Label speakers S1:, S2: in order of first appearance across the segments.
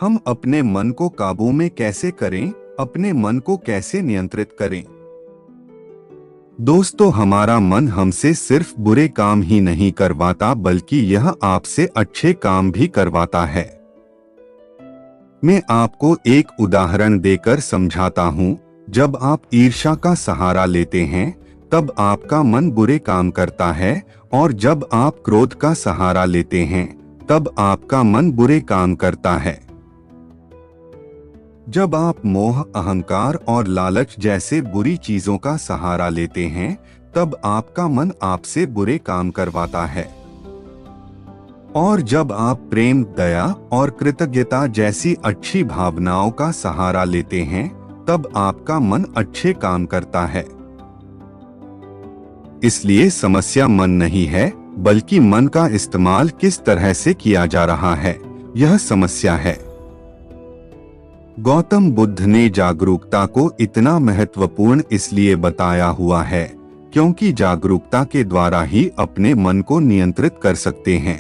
S1: हम अपने मन को काबू में कैसे करें, अपने मन को कैसे नियंत्रित करें? दोस्तों, हमारा मन हमसे सिर्फ बुरे काम ही नहीं करवाता, बल्कि यह आपसे अच्छे काम भी करवाता है। मैं आपको एक उदाहरण देकर समझाता हूँ। जब आप ईर्ष्या का सहारा लेते हैं, तब आपका मन बुरे काम करता है, और जब आप क्रोध का सहारा लेते हैं, तब आपका मन बुरे काम करता है। जब आप मोह, अहंकार और लालच जैसे बुरी चीजों का सहारा लेते हैं, तब आपका मन आपसे बुरे काम करवाता है। और जब आप प्रेम, दया और कृतज्ञता जैसी अच्छी भावनाओं का सहारा लेते हैं, तब आपका मन अच्छे काम करता है। इसलिए समस्या मन नहीं है, बल्कि मन का इस्तेमाल किस तरह से किया जा रहा है, यह समस्या है। गौतम बुद्ध ने जागरूकता को इतना महत्वपूर्ण इसलिए बताया हुआ है, क्योंकि जागरूकता के द्वारा ही अपने मन को नियंत्रित कर सकते हैं।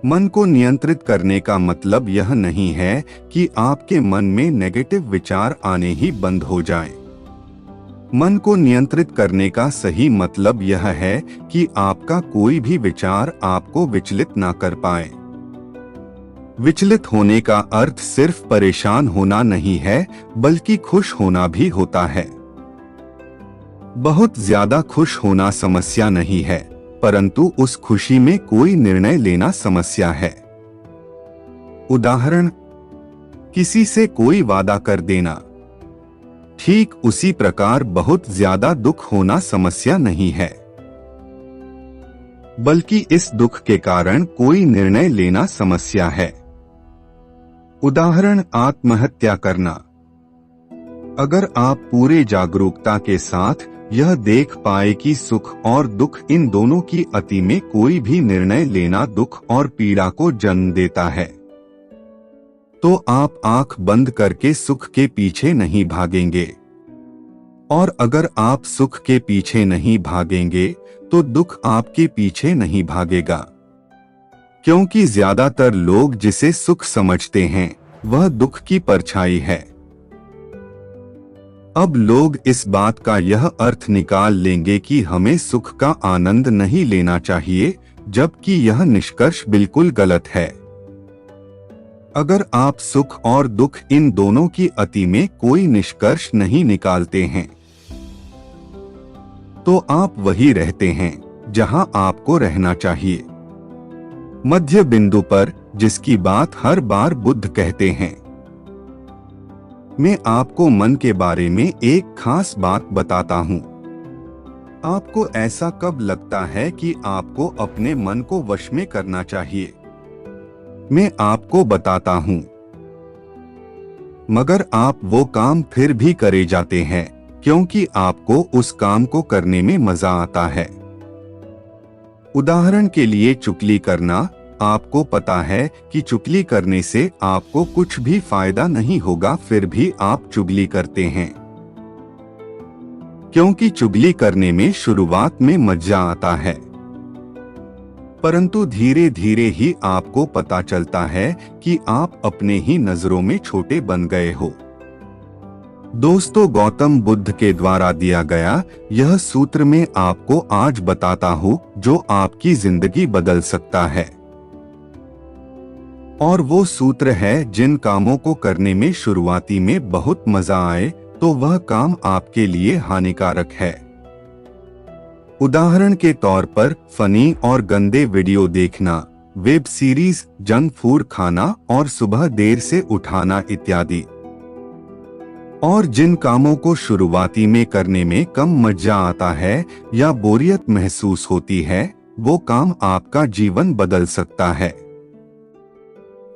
S1: मन को नियंत्रित करने का मतलब यह नहीं है कि आपके मन में नेगेटिव विचार आने ही बंद हो जाएं। मन को नियंत्रित करने का सही मतलब यह है कि आपका कोई भी विचार आपको विचलित ना कर पाए। विचलित होने का अर्थ सिर्फ परेशान होना नहीं है, बल्कि खुश होना भी होता है। बहुत ज्यादा खुश होना समस्या नहीं है, परंतु उस खुशी में कोई निर्णय लेना समस्या है। उदाहरण, किसी से कोई वादा कर देना। ठीक उसी प्रकार बहुत ज्यादा दुख होना समस्या नहीं है, बल्कि इस दुख के कारण कोई निर्णय लेना समस्या है। उदाहरण, आत्महत्या करना। अगर आप पूरे जागरूकता के साथ यह देख पाए कि सुख और दुख, इन दोनों की अति में कोई भी निर्णय लेना दुख और पीड़ा को जन्म देता है, तो आप आंख बंद करके सुख के पीछे नहीं भागेंगे। और अगर आप सुख के पीछे नहीं भागेंगे, तो दुख आपके पीछे नहीं भागेगा। क्योंकि ज्यादातर लोग जिसे सुख समझते हैं, वह दुख की परछाई है। अब लोग इस बात का यह अर्थ निकाल लेंगे कि हमें सुख का आनंद नहीं लेना चाहिए, जबकि यह निष्कर्ष बिल्कुल गलत है। अगर आप सुख और दुख, इन दोनों की अति में कोई निष्कर्ष नहीं निकालते हैं, तो आप वही रहते हैं जहां आपको रहना चाहिए, मध्य बिंदु पर, जिसकी बात हर बार बुद्ध कहते हैं। मैं आपको मन के बारे में एक खास बात बताता हूँ। आपको ऐसा कब लगता है कि आपको अपने मन को वश में करना चाहिए? मैं आपको बताता हूँ। मगर आप वो काम फिर भी करे जाते हैं, क्योंकि आपको उस काम को करने में मजा आता है। उदाहरण के लिए चुगली करना। आपको पता है कि चुगली करने से आपको कुछ भी फायदा नहीं होगा, फिर भी आप चुगली करते हैं, क्योंकि चुगली करने में शुरुआत में मजा आता है, परंतु धीरे धीरे ही आपको पता चलता है कि आप अपने ही नजरों में छोटे बन गए हो। दोस्तों, गौतम बुद्ध के द्वारा दिया गया यह सूत्र मैं आपको आज बताता हूँ, जो आपकी जिंदगी बदल सकता है। और वो सूत्र है, जिन कामों को करने में शुरुआती में बहुत मजा आए, तो वह काम आपके लिए हानिकारक है। उदाहरण के तौर पर फनी और गंदे वीडियो देखना, वेब सीरीज, जंक फूड खाना और सुबह देर से उठाना इत्यादि। और जिन कामों को शुरुआती में करने में कम मजा आता है या बोरियत महसूस होती है, वो काम आपका जीवन बदल सकता है।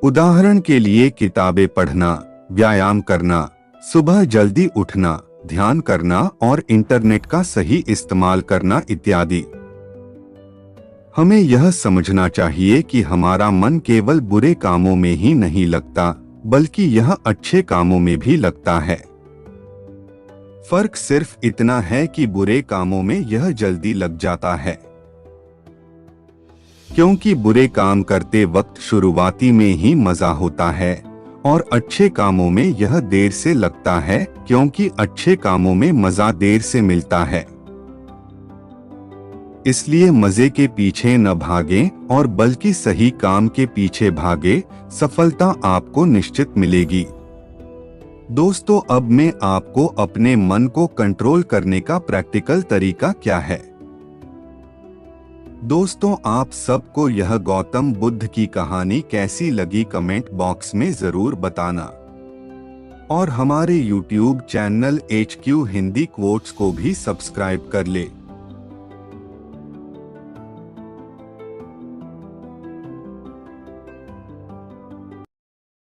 S1: उदाहरण के लिए किताबें पढ़ना, व्यायाम करना, सुबह जल्दी उठना, ध्यान करना और इंटरनेट का सही इस्तेमाल करना इत्यादि। हमें यह समझना चाहिए कि हमारा मन केवल बुरे कामों में ही नहीं लगता, बल्कि यह अच्छे कामों में भी लगता है। फर्क सिर्फ इतना है कि बुरे कामों में यह जल्दी लग जाता है। क्योंकि बुरे काम करते वक्त शुरुआती में ही मजा होता है और अच्छे कामों में यह देर से लगता है, क्योंकि अच्छे कामों में मजा देर से मिलता है। इसलिए मजे के पीछे न भागें और बल्कि सही काम के पीछे भागे, सफलता आपको निश्चित मिलेगी। दोस्तों, अब मैं आपको अपने मन को कंट्रोल करने का प्रैक्टिकल तरीका क्या है। दोस्तों, आप सबको यह गौतम बुद्ध की कहानी कैसी लगी कमेंट बॉक्स में जरूर बताना और हमारे YouTube channel HQ Hindi quotes को भी सब्सक्राइब कर ले।